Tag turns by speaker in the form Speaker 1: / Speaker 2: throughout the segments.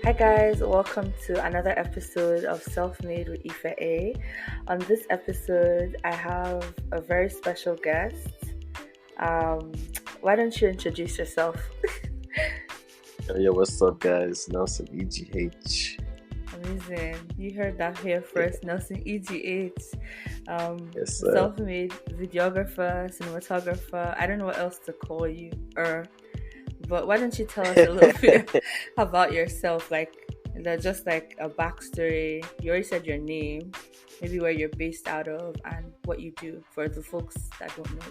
Speaker 1: Hi guys, welcome to another episode of Self-Made with Ife A. On this episode, I have a very special guest. Why don't you introduce yourself?
Speaker 2: Yo, what's up, guys? NelsonEgh.
Speaker 1: Amazing. You heard that here first. NelsonEgh.
Speaker 2: Yes, sir.
Speaker 1: Self-made videographer, cinematographer. I don't know what else to call you. But why don't you tell us a little bit about yourself? Just like a backstory. You already said your name, maybe where you're based out of, and what you do for the folks that don't know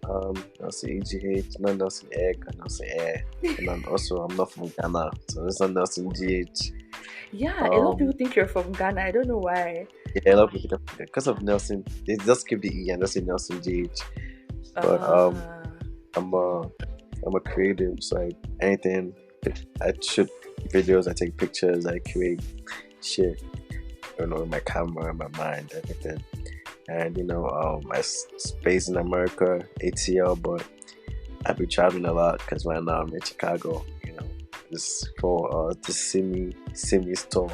Speaker 1: you.
Speaker 2: NelsonEgh, not NelsonEgh, NelsonEgh. And then also, I'm not from Ghana, so it's not NelsonEgh.
Speaker 1: Yeah, a lot of people think you're from Ghana. I don't know why.
Speaker 2: Yeah, a lot of people think because of Nelson, they just keep the E and just say NelsonEgh. But I'm a creative, so anything. I shoot videos, I take pictures, I create shit, with my camera, my mind, everything. And I based in America, ATL, but I've been traveling a lot because right now I'm in Chicago. This for the Simi store.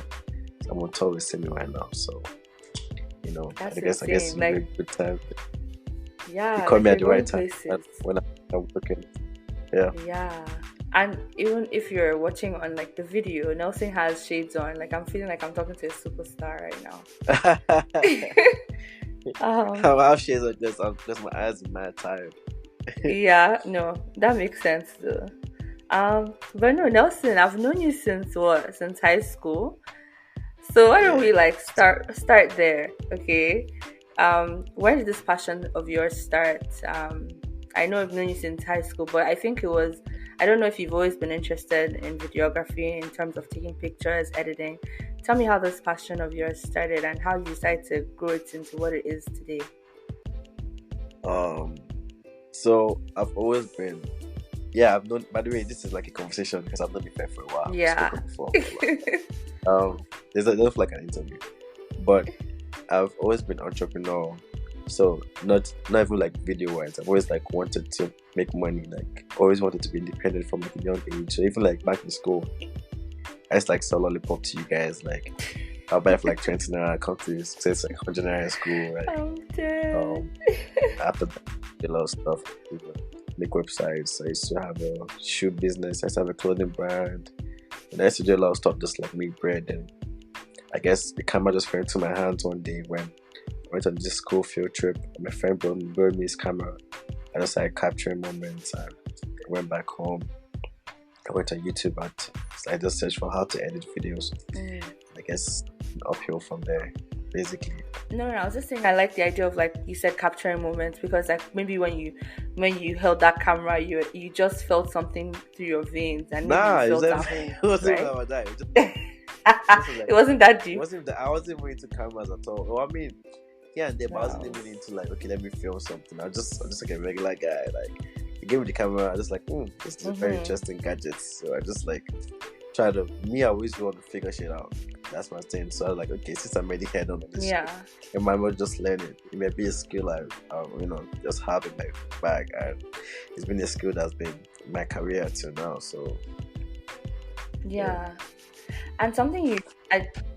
Speaker 2: So I'm on tour with Simi right now, so
Speaker 1: That's
Speaker 2: I guess it's a good time.
Speaker 1: Yeah,
Speaker 2: you caught me at the right
Speaker 1: places.
Speaker 2: time when I'm working.
Speaker 1: Yeah. And even if you're watching on the video, Nelson has shades on. I'm feeling like I'm talking to a superstar right now.
Speaker 2: I have shades on just my eyes are mad tired.
Speaker 1: Yeah, no, that makes sense though. But no, Nelson, I've known you since high school. So why don't we start there, okay? Where did this passion of yours start? I know I've known you since high school, but I think I don't know if you've always been interested in videography in terms of taking pictures, editing. Tell me how this passion of yours started and how you decided to grow it into what it is today.
Speaker 2: So I've always been, I've known, by the way, this is like a conversation because I've known Ife for a while.
Speaker 1: Yeah.
Speaker 2: Before. There's like an interview, but I've always been entrepreneurial. So not even video wise. I've always wanted to make money. Always wanted to be independent from a young age. So even back in school, I just sell lollipop to you guys. I'll buy for 20 naira, come to say it's 100 naira in school.
Speaker 1: I'm dead.
Speaker 2: After that, a lot of stuff. Make websites. I used to have a shoe business. I used to have a clothing brand. And I used to do a lot of stuff just make bread. And I guess the camera just fell into my hands one day when I went on this school field trip. My friend brought me his camera. I just started capturing moments. I went back home. I went on YouTube and I just searched for how to edit videos. I guess uphill from there, basically.
Speaker 1: No, I was just saying I like the idea of you said capturing moments because maybe when you held that camera, you just felt something through your veins and
Speaker 2: it wasn't
Speaker 1: right?
Speaker 2: that.
Speaker 1: It wasn't that deep.
Speaker 2: I wasn't even into cameras at all. Well, I mean, yeah, and then, but I wasn't even into okay, let me film something. I'm just a regular guy. He gave me the camera. I just this is a very interesting gadget. So I just try to. I always want to figure shit out. That's my thing. So I was okay, since I'm already head on this, and my mom just learn it. It may be a skill I just have in my bag, and it's been a skill that's been my career till now. So
Speaker 1: and something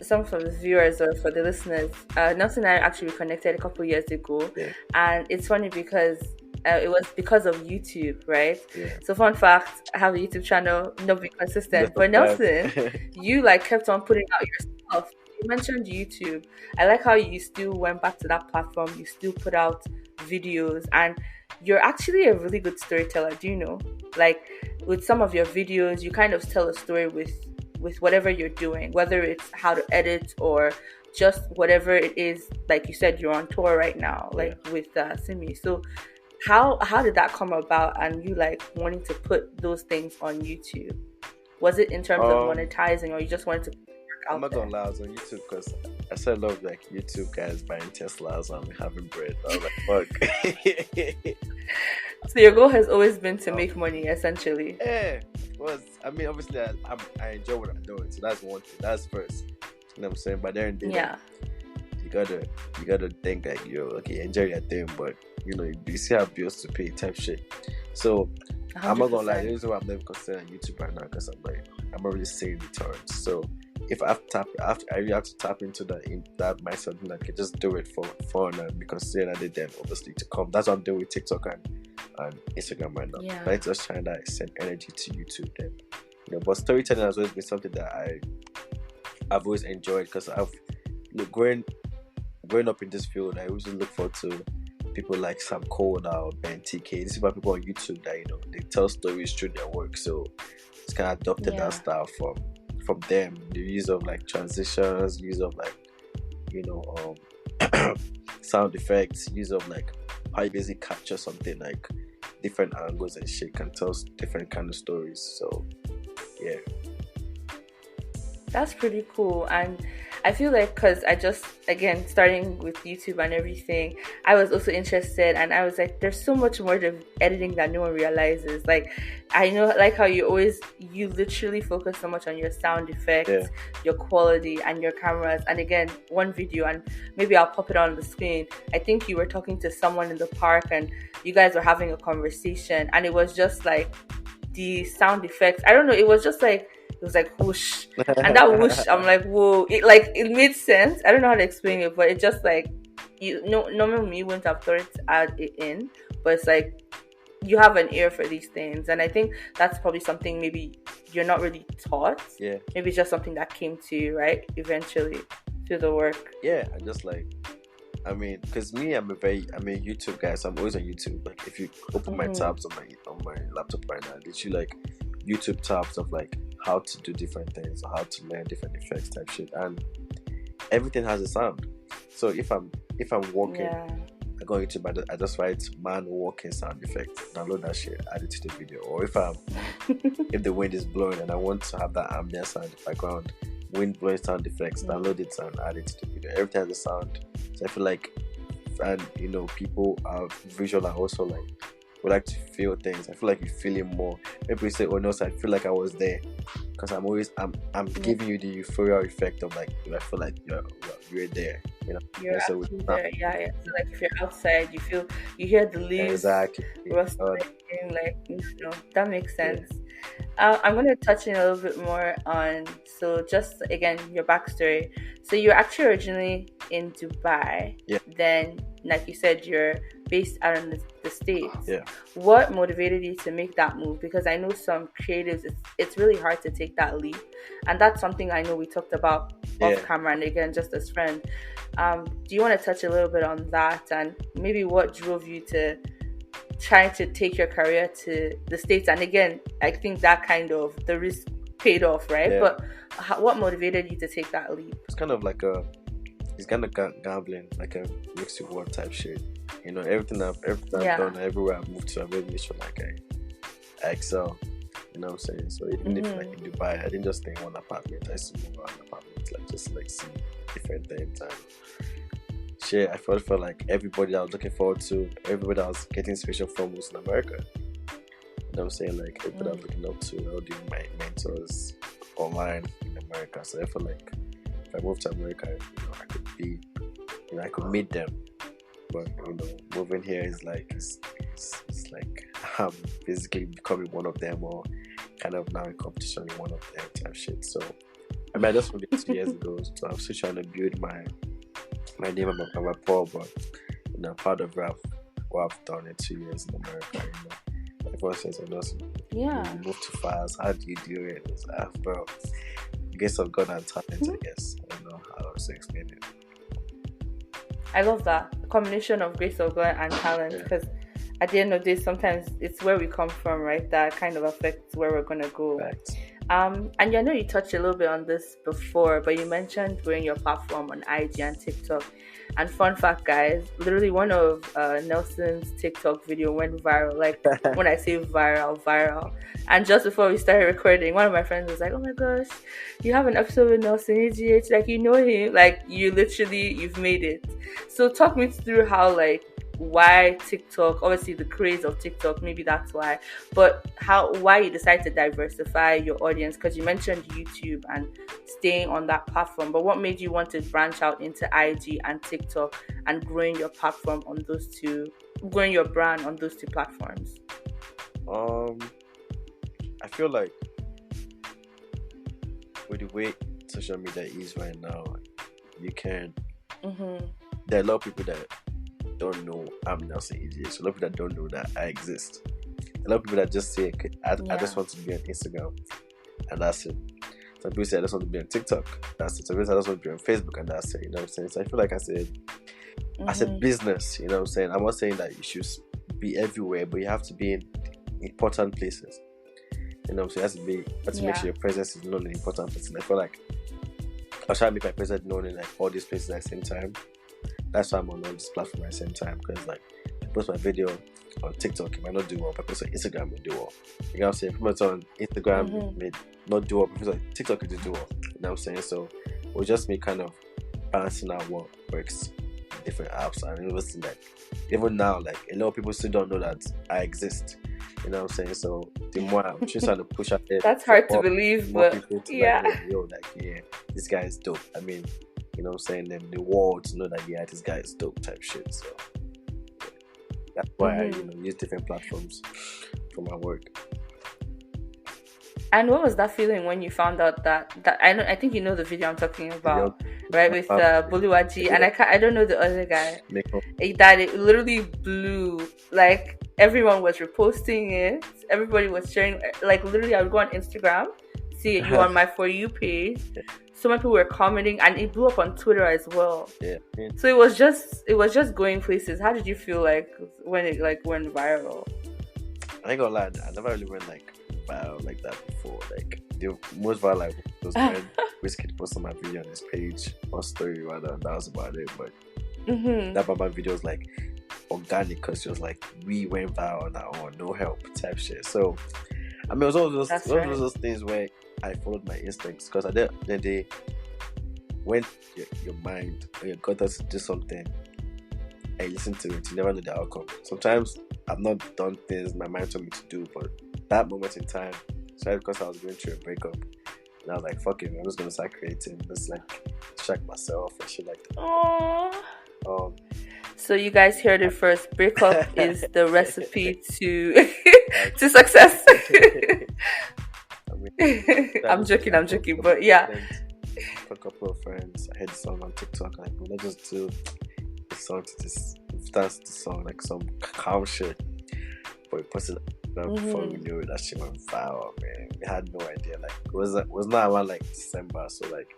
Speaker 1: some for the viewers or for the listeners, Nelson and I actually reconnected a couple years ago, and it's funny because it was because of YouTube, right? So fun fact, I have a YouTube channel, not being consistent, but Nelson, you kept on putting out your stuff. You mentioned YouTube. I like how you still went back to that platform. You still put out videos, and you're actually a really good storyteller. Do you know? With some of your videos, you kind of tell a story with whatever you're doing, whether it's how to edit or just whatever it is. Like you said, you're on tour right now, with Simi. So how did that come about and you wanting to put those things on YouTube? Was it in terms of monetizing or you just wanted to
Speaker 2: I'm not gonna lie, I was on YouTube because I saw a lot of YouTube guys buying Teslas and having bread. I was fuck.
Speaker 1: So your goal has always been to make money, essentially.
Speaker 2: Yeah, obviously I enjoy what I'm doing, so that's one thing. That's first. You know what I'm saying? But then you gotta think you enjoy your thing, but you still have bills to pay type shit. So I'm not gonna lie, the
Speaker 1: 100%.
Speaker 2: reason why I'm not even considering YouTube right now because I'm not really seeing returns. So if I have to tap, I really have to tap into that mindset and I can just do it for fun and be considering I did then obviously to come. That's what I'm doing with TikTok and Instagram right now.
Speaker 1: Yeah.
Speaker 2: But it's just trying to send energy to YouTube then. But storytelling has always been something that I've always enjoyed because I've growing up in this field. I always look forward to people like Sam Coda or Ben TK. These are people on YouTube that they tell stories through their work. So it's kind of adopted that style from them. The use of like transitions, use of like sound effects, use of like how you basically capture something like different angles and shit can tell different kind of stories. So yeah.
Speaker 1: That's pretty cool. And I feel like because I just, again, starting with YouTube and everything, I was also interested and I was like, there's so much more to editing that no one realizes. Like, I know, like how you literally focus so much on your sound effects, your quality and your cameras. And again, one video, and maybe I'll pop it on the screen. I think you were talking to someone in the park and you guys were having a conversation and it was just like the sound effects. I don't know, it was just like, it was like whoosh, and that whoosh, I'm like, whoa! It made sense. I don't know how to explain it, but it just like normally me wouldn't have thought to add it in, but it's like you have an ear for these things, and I think that's probably something maybe you're not really taught.
Speaker 2: Yeah.
Speaker 1: Maybe it's just something that came to you, right? Eventually through the work.
Speaker 2: Yeah, I just like. I mean, because me, I'm a YouTube guy, so I'm always on YouTube. Like, if you open my tabs on my laptop right now, literally like YouTube tabs of like how to do different things, or how to learn different effects type shit, and everything has a sound. So if I'm walking, I go on YouTube, I just write man walking sound effect, download that shit, add it to the video. Or if if the wind is blowing and I want to have that ambient sound in the background, wind blowing sound effects, download it and add it to the video. Everything has a sound. So I feel like, and people are visual and also like would like to feel things. I feel like you feel it more. Maybe you say, oh no, so I feel like I was there because I'm giving you the euphoria effect of like, I feel like you're there.
Speaker 1: You're actually there. Yeah. So like if you're outside, you hear the leaves rustling, like that makes sense. I'm going to touch in a little bit more on, so just again, your backstory. So you're actually originally in Dubai.
Speaker 2: Yeah.
Speaker 1: Then, like you said, you're based out in the States.
Speaker 2: Yeah.
Speaker 1: What motivated you to make that move? Because I know some creatives, it's really hard to take that leap. And that's something I know we talked about off camera and again, just as friends. Do you want to touch a little bit on that and maybe what drove you to trying to take your career to the States? And again, I think that kind of the risk paid off, right?
Speaker 2: Yeah.
Speaker 1: But what motivated you to take that leap?
Speaker 2: It's kind of like it's kind of gambling, like a mixed reward type shit. Everything I've done, everywhere I've moved to, I've made sure like I excel. You know what I'm saying? So even if like in Dubai, I didn't just stay in one apartment. I used to move around apartments, like just like see different things and shit. I felt like everybody that I was looking forward to, everybody that I was getting inspiration from was in America. You know what I'm saying? Like everybody I was looking up to, all the my mentors online in America. So I felt like if I moved to America, I could be, I could meet them. But moving here is like it's like I'm basically becoming one of them, or kind of now in competition with one of them type shit. So I just moved 2 years ago, so I'm still trying to build my name and my rapport, but part of what I've done in 2 years in America. Everyone says, you move too fast. How do you do it? It's like, bro, grace of God and talent, I guess. I don't know how else to explain it.
Speaker 1: I love that combination of grace of God and talent, because at the end of the day, sometimes it's where we come from, right? That kind of affects where we're gonna go.
Speaker 2: Right.
Speaker 1: And I know you touched a little bit on this before, but you mentioned growing your platform on IG and TikTok. And fun fact, guys, literally one of Nelson's TikTok video went viral. Like when I say viral. And just before we started recording, one of my friends was like, "Oh my gosh, you have an episode with NelsonEgh, like you know him, like you've made it." So talk me through how, like, why TikTok, obviously the craze of TikTok, maybe that's why, but why you decided to diversify your audience, because you mentioned YouTube and staying on that platform, but what made you want to branch out into IG and TikTok and growing your platform on those two, growing your brand on those two platforms?
Speaker 2: feel like with the way social media is right now, you can. There are a lot of people that don't know I'm NelsonEgh. So a lot of people that don't know that I exist. A lot of people that just say, okay, I just want to be on Instagram, and that's it. Some people say I just want to be on TikTok, that's it. Some people say I just want to be on Facebook, and that's it. You know what I'm saying? So I feel like I said business. You know what I'm saying? I'm not saying that you should be everywhere, but you have to be in important places. You know what I'm saying? You have to make sure your presence is known in important places. And I feel like I was trying to make my presence known in like all these places at the same time. That's why I'm on all this platform at the same time, because like I post my video on TikTok, it might not do well, but I post on Instagram, it will do well. You know what I'm saying? If I post on Instagram, it may not do well, but if I post on TikTok, it will do well. You know what I'm saying? So it was just me kind of balancing out what works in different apps, and it was like even now, like a lot of people still don't know that I exist. You know what I'm saying? So the more I'm just trying to push out there,
Speaker 1: that's hard to believe, but
Speaker 2: people to like, this guy is dope. I mean, you know what I'm saying? Then the world to know that this guy is dope type shit. So that's why I use different platforms for my work.
Speaker 1: And what was that feeling when you found out that I think you know the video I'm talking about, right? With Buluwaji, and I don't know the other guy. That it literally blew. Like everyone was reposting it, everybody was sharing. Like literally, I would go on Instagram, see it, you on my For You page. So many people were commenting, and it blew up on Twitter as well.
Speaker 2: Yeah.
Speaker 1: So it was just going places. How did you feel like when it like went viral?
Speaker 2: I ain't gonna lie, I never really went like viral like that before. Like the most viral like was when Wizkid posted my video on his page or story rather, and that was about it. But that Baba video was like organic, because she was like, we went viral now or no help type shit. So I mean, it was one of those things where I followed my instincts, because at the end of the day, when your mind or your gut does to do something and you listen to it, you never know the outcome. Sometimes I've not done things my mind told me to do, but that moment in time, especially because I was going through a breakup, and I was like, fuck it, I'm just gonna start creating, just like distract myself and shit like that.
Speaker 1: Aww. So you guys heard it first. Breakup is the recipe to success. I'm joking, but yeah.
Speaker 2: For a couple of friends, I heard the song on TikTok, like, well, let's just do the song to this, dance the song, like some calm shit. But we posted that before we knew it, that shit went viral, man. We had no idea, like, it was not around like December, so like,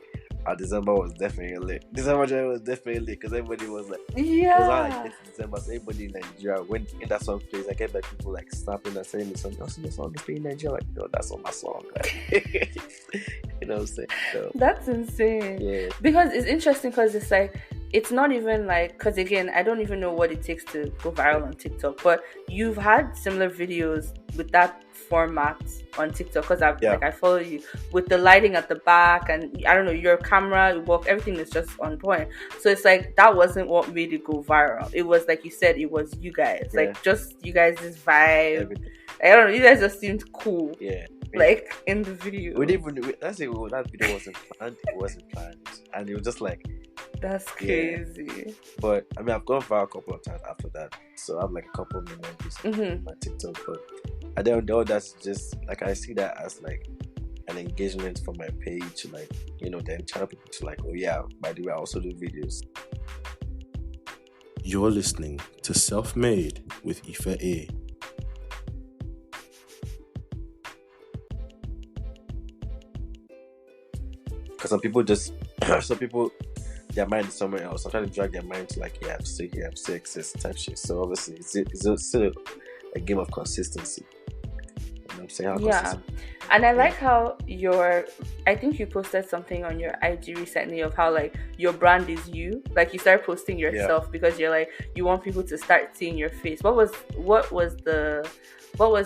Speaker 2: our December was definitely lit. December was definitely lit, because everybody was like, it was not like December, so everybody in Nigeria, when in that song plays, I get like people like snapping and saying the song, the song is playing in Nigeria, like, yo, that's on my song. Like, you know what I'm saying? So,
Speaker 1: that's insane.
Speaker 2: Yeah.
Speaker 1: Because it's interesting, because it's like, it's not even like, because again, I don't even know what it takes to go viral on TikTok, but you've had similar videos with that format on TikTok, because I follow you with the lighting at the back, and I don't know, your camera work, everything is just on point. So it's like, that wasn't what made it go viral. It was like you said, it was you guys, like just you guys, this vibe. Everything. I don't know, you guys just seemed cool.
Speaker 2: Yeah.
Speaker 1: Like in the video.
Speaker 2: Let's say that video wasn't planned. It wasn't planned, and it was just like,
Speaker 1: that's crazy.
Speaker 2: Yeah. But I mean, I've gone viral a couple of times after that, so I have like a couple million views on my TikTok. But I don't know. That's just like, I see that as like an engagement for my page, like, you know, then channel people to like, oh yeah, by the way, I also do videos.
Speaker 3: You're listening to Self-Made with Ife A.
Speaker 2: Because some people, their mind is somewhere else. I'm trying to drag their mind to like, I'm still here, I'm still exist type shit. So obviously, it's still a game of consistency. You know what I'm saying?
Speaker 1: Yeah. And I like how I think you posted something on your IG recently of how like your brand is you. Like you start posting yourself because you're like, you want people to start seeing your face. What was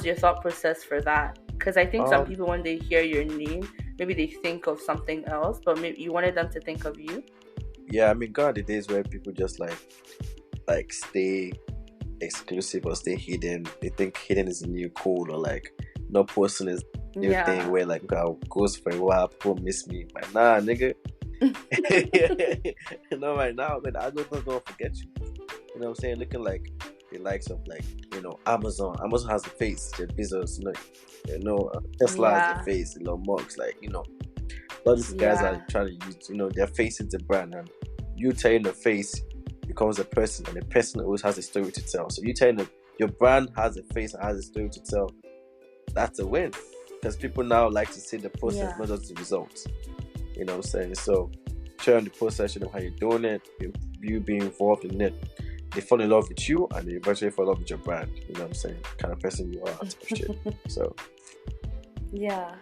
Speaker 1: your thought process for that? Because I think some people, when they hear your name, maybe they think of something else, but maybe you wanted them to think of you.
Speaker 2: Yeah, I mean, God, the days where people just like stay exclusive or stay hidden. They think hidden is the new cool, or like not posting is the new thing where like God goes for a while, people miss me. Like, nah, nigga. No, right now, man, I just don't forget you. You know what I'm saying? Looking like the likes of like, Amazon. Amazon has a face, their business, Tesla has a face, Elon Musk, like, all these guys are trying to use, their face is the brand, and you telling the face becomes a person, and the person always has a story to tell. So you telling them your brand has a face and has a story to tell, that's a win, because people now like to see the process, not just the results. You know what I'm saying? So sharing the process, show them how you're doing it, you being involved in it. They fall in love with you, and they eventually fall in love with your brand. You know what I'm saying? Kind of person you are, type of shit. So
Speaker 1: yeah.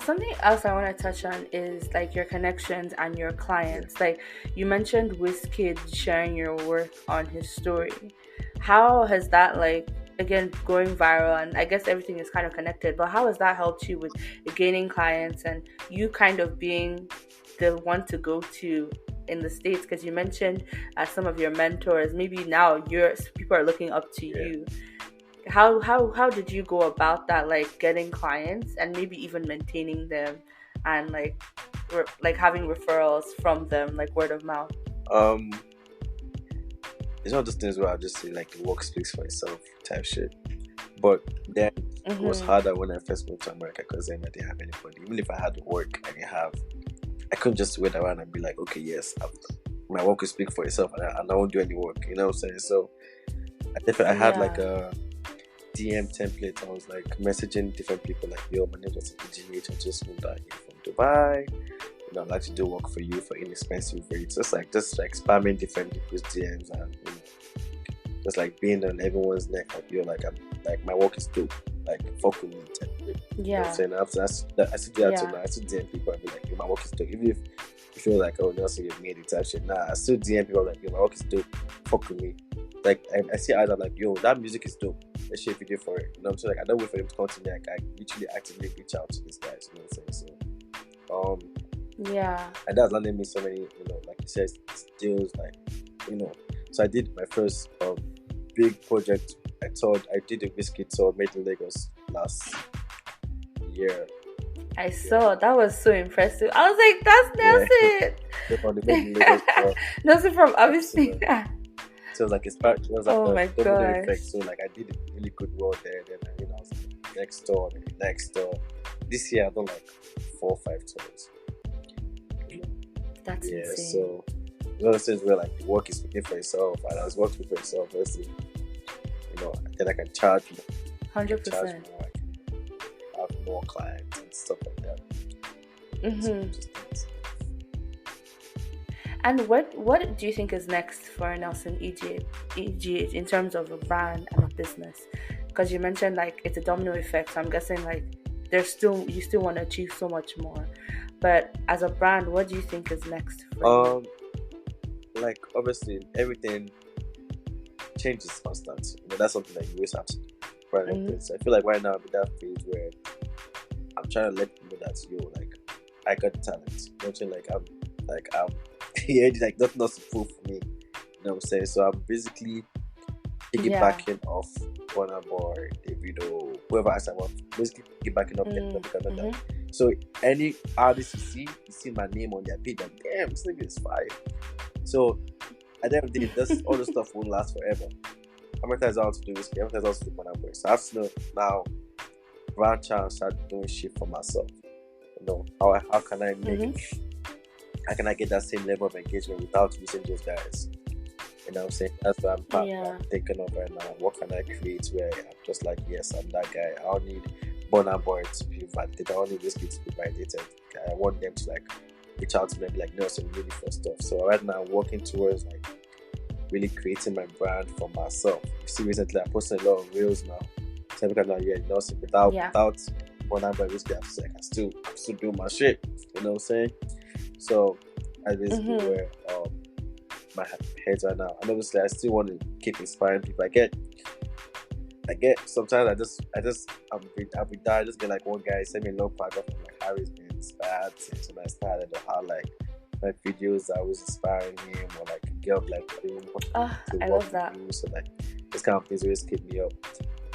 Speaker 1: Something else I want to touch on is like your connections and your clients. Like you mentioned Wizkid sharing your work on his story. How has that, like, again, going viral, and I guess everything is kind of connected, but how has that helped you with gaining clients and you kind of being the one to go to in the States? Because you mentioned some of your mentors, maybe now people are looking up to you. How did you go about that, like getting clients and maybe even maintaining them, and like having referrals from them, like word of mouth?
Speaker 2: It's not those things where I just say like the work speaks for itself type shit. But then it was harder when I first moved to America, because then I didn't have anybody. Even if I had work, I couldn't just wait around and be like, okay, yes, my work will speak for itself, and I won't do any work. You know what I'm saying? So I had like a DM template. I was like messaging different people like, yo, my name is NelsonEgh. I just moved out here from Dubai. I'd like to do work for you for inexpensive rates. Just like spamming different people's DMs, and just like being on everyone's neck, like, yo, like I'm like, my work is dope. Like, fuck with me. You know what I'm saying? I still do that till now. I still DM people and be like, yo, my work is dope. Even if you feel like, oh, Nelson, you've made it type shit. Nah, I still DM people like, yo, my work is dope. Fuck with me. Like, I see either like, yo, that music is dope. Let's share a video for it. You know what I'm saying? Like, I don't wait for them to come to me. Like, I literally actively reach out to these guys. You know what I'm saying? So, and that's landed me so many, like you said, deals, like, so I did my first big project. I did a Wizkid tour made in Lagos last year.
Speaker 1: I saw that was so impressive. I was like, that's Nelson. Nelson from obviously.
Speaker 2: So it was like it was like a domino effect. So like I did a really good work there. Then I was like, next door. This year I've done like 4 or 5 tours.
Speaker 1: That's insane.
Speaker 2: So one of those things where like the work is speaking for itself, and as work speaks for itself, obviously, then I can charge more.
Speaker 1: 100%.
Speaker 2: I can have more clients and stuff like that.
Speaker 1: And what do you think is next for NelsonEgh in terms of a brand and a business? Because you mentioned like it's a domino effect, so I'm guessing like you still want to achieve so much more. But as a brand, what do you think is next for you?
Speaker 2: Like obviously everything changes constant. That's something that you always have to brand like this. I feel like right now I'm in that phase where I'm trying to let people know that like I got the talent. I'm like nothing to prove for me. You know what I'm saying? So I'm basically piggybacking off Burna Boy, Davido, whoever I want. Basically piggybacking off them because of that. So any artist you see my name on their page, like, damn, this nigga is fire. So at the end of the day, all the stuff won't last forever. America is out to do Wizkid, America is out to do Burna Boy. So I have to now branch out and start doing shit for myself. How can I make how can I get that same level of engagement without using those guys? You know what I'm saying? That's what I'm thinking of right now. What can I create where I'm just like, yes, I'm that guy. I don't need Burna Boy to be validated. I don't need Wizkid to be validated. I want them to like reach out to me and be like, Nelson, really for stuff. So right now I'm working towards like really creating my brand for myself. You see, recently I posted a lot of reels now. So because now, Nelson, without Burna Boy, Wizkid, I'm still doing my shit. You know what I'm saying? So that's basically where my head's right now. And obviously I still want to keep inspiring people. I get sometimes I'll be there. I just get like one guy send me a long paragraph of like how he's been inspired since when I started, or how like my videos are always inspiring him, or like a girl like
Speaker 1: I love that.
Speaker 2: So like this kind of things always keep me up.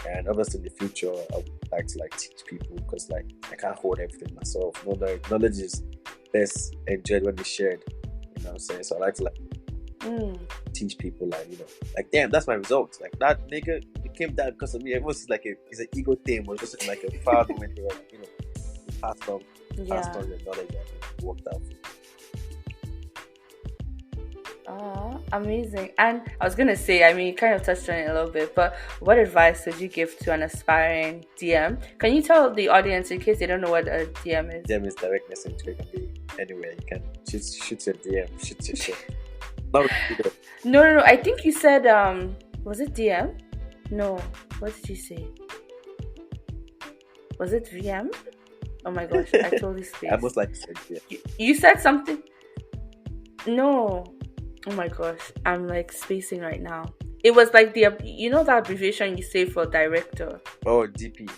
Speaker 2: And obviously in the future I would like to like teach people, because like I can't hold everything myself. Knowledge is best enjoyed when it's shared. You know what I'm saying? So I like to like teach people like damn, that's my result. Like that nigga became that because of me. It was like it's an ego thing, or just like a proud moment where you passed on the knowledge that worked out.
Speaker 1: Oh, amazing. And I was gonna say, I mean, you kind of touched on it a little bit, but what advice would you give to an aspiring DM? Can you tell the audience, in case they don't know what a DM is?
Speaker 2: DM is direct message. It can be anywhere. You can shoot your DM, shoot your shit.
Speaker 1: No. I think you said, was it DM? No. What did you say? Was it VM? Oh my gosh, I totally spaced.
Speaker 2: I almost like said DM.
Speaker 1: You said something? No. Oh my gosh, I'm like spacing right now. It was like the that abbreviation you say for director.
Speaker 2: Oh, DP.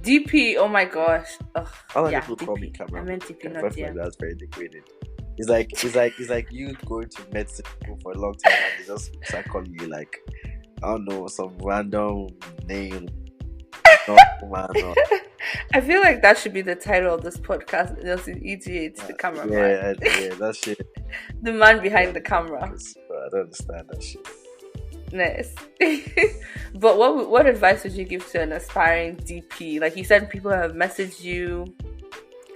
Speaker 1: DP. Oh my gosh.
Speaker 2: All people call me camera.
Speaker 1: I meant DP, not DM.
Speaker 2: That's very degraded. It's like you going to medicine school for a long time and they just start calling you like, I don't know, some random name.
Speaker 1: I feel like that should be the title of this podcast. NelsonEgh, it's the cameraman.
Speaker 2: Yeah, that shit.
Speaker 1: The man behind the camera.
Speaker 2: I don't understand that shit.
Speaker 1: Nice. But what advice would you give to an aspiring DP? Like you said, people have messaged you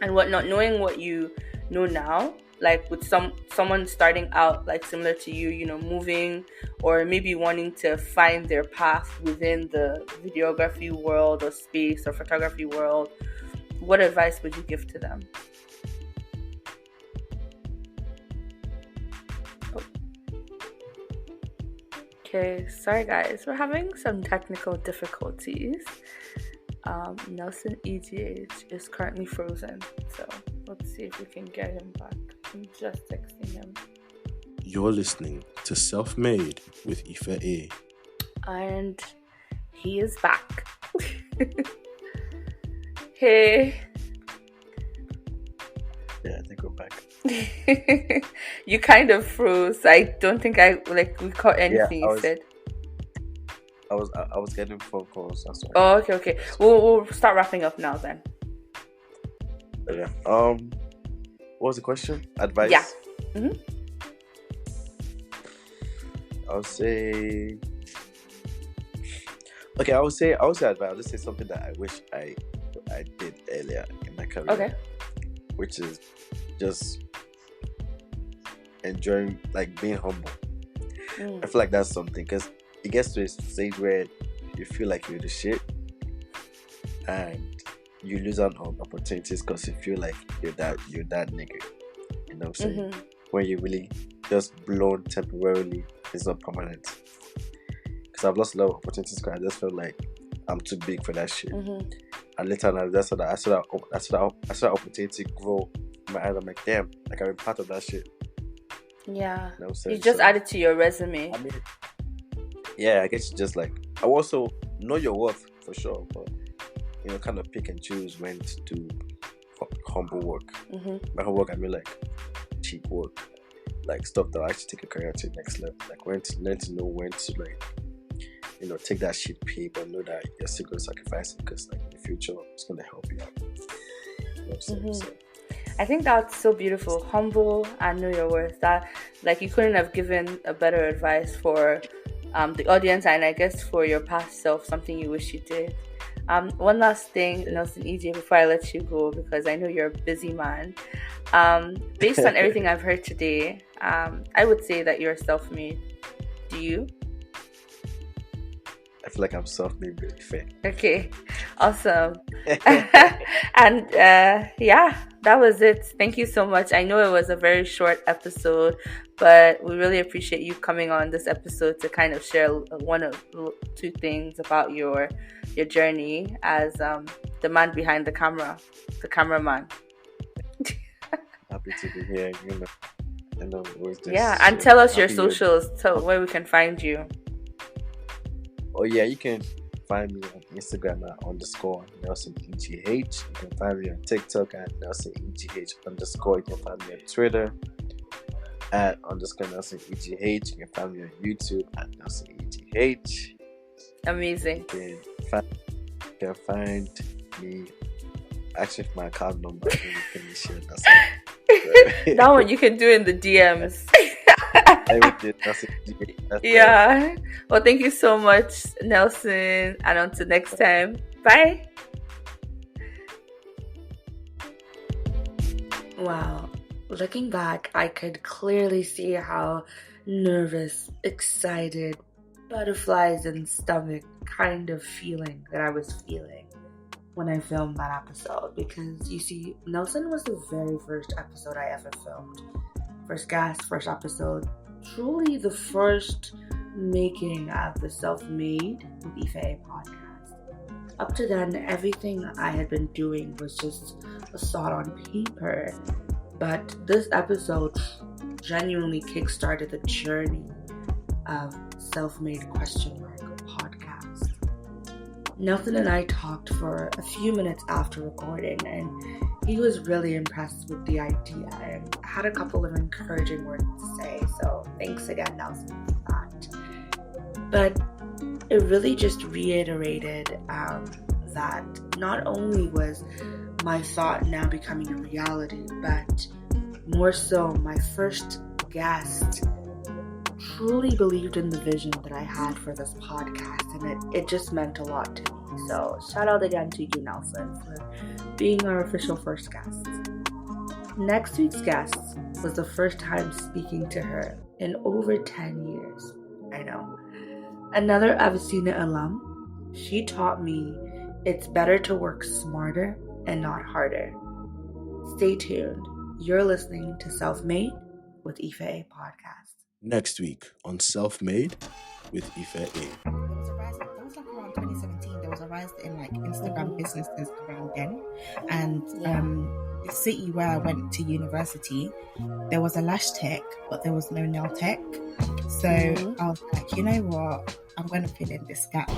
Speaker 1: and whatnot, knowing what you know now, like with someone starting out like similar to you, moving or maybe wanting to find their path within the videography world or space or photography world. What advice would you give to them? Okay, sorry guys, we're having some technical difficulties. NelsonEgh is currently frozen, so let's see if we can get him back. I'm just texting him.
Speaker 3: You're listening to Self-Made with Ife A.
Speaker 1: And he is back. Hey.
Speaker 2: Yeah, I think we're back.
Speaker 1: You kind of froze. I don't think we caught anything you said.
Speaker 2: I was getting phone calls. That's why.
Speaker 1: Oh, okay. We'll start wrapping up now then.
Speaker 2: Yeah. What was the question? Advice?
Speaker 1: Yeah. Mm-hmm.
Speaker 2: I would say advice. I'll just say something that I wish I did earlier in my career.
Speaker 1: Okay.
Speaker 2: Which is just enjoying, like, being humble. I feel like that's something, because it gets to a stage where you feel like you're the shit and you lose out on opportunities because you feel like you're that nigga. You know what I'm saying?
Speaker 1: Mm-hmm.
Speaker 2: When you really just blown temporarily, it's not permanent. Because I've lost a lot of opportunities because I just felt like I'm too big for that shit.
Speaker 1: Mm-hmm.
Speaker 2: And later on, I saw that opportunity grow in my eyes. I'm like, damn, like I'm part of that shit.
Speaker 1: Yeah.
Speaker 2: You know
Speaker 1: you just add it to your resume.
Speaker 2: I mean, yeah, I guess you just like, I also know your worth for sure, but kind of pick and choose when to do humble work.
Speaker 1: Mm-hmm.
Speaker 2: By humble work, I mean like cheap work, like stuff that will actually take a career to the next level. Like learn to know when to like, take that shit pay, but know that you're still going to sacrifice it because like in the future it's going to help you out. You know what I'm saying?
Speaker 1: Mm-hmm.
Speaker 2: So,
Speaker 1: I think that's so beautiful. Humble and know your worth. That, like, you couldn't have given a better advice for the audience, and I guess for your past self, something you wish you did. One last thing, NelsonEgh, before I let you go, because I know you're a busy man. Based on everything I've heard today, I would say that you're self-made. Do you?
Speaker 2: I feel like I'm self-made, really fair.
Speaker 1: Okay, awesome. And yeah, that was it. Thank you so much. I know it was a very short episode, but we really appreciate you coming on this episode to kind of share one or two things about your journey as the man behind the camera, the cameraman.
Speaker 2: Happy to be here.
Speaker 1: Yeah, and tell us your socials, where we can find you.
Speaker 2: Oh yeah, you can find me on Instagram at _NelsonEgh. You can find me on TikTok at NelsonEgh_. You can find me on Twitter at _NelsonEgh. You can find me on YouTube at NelsonEgh.
Speaker 1: Amazing.
Speaker 2: You can find me. Actually, my account number. That one you can do in the DMs. I would do Nelson.
Speaker 1: Yeah. Well, thank you so much, Nelson. And until next time. Bye. Wow. Looking back, I could clearly see how nervous, excited, butterflies in stomach kind of feeling that I was feeling when I filmed that episode. Because you see, Nelson was the very first episode I ever filmed. First guest, first episode. Truly the first making of the Self-Made with Ife A podcast. Up to then, everything I had been doing was just a thought on paper. But this episode genuinely kickstarted the journey of Self-Made podcast. Nelson and I talked for a few minutes after recording, and he was really impressed with the idea and had a couple of encouraging words to say. So thanks again, Nelson, for that. But it really just reiterated that not only was my thought now becoming a reality, but more so my first guest truly believed in the vision that I had for this podcast, and it just meant a lot to me. So shout out again to you, Nelson, for being our official first guest. Next week's guest was the first time speaking to her in over 10 years. I know. Another Avicenna alum, she taught me it's better to work smarter and not harder. Stay tuned. You're listening to Self-Made with Ife A podcast.
Speaker 3: Next week on Self-Made with Ife A.
Speaker 4: There was a rise, that was like around 2017, there was a rise in like Instagram businesses around then. And the city where I went to university, there was a lash tech, but there was no nail tech. So I was like, you know what? I'm going to fill in this gap.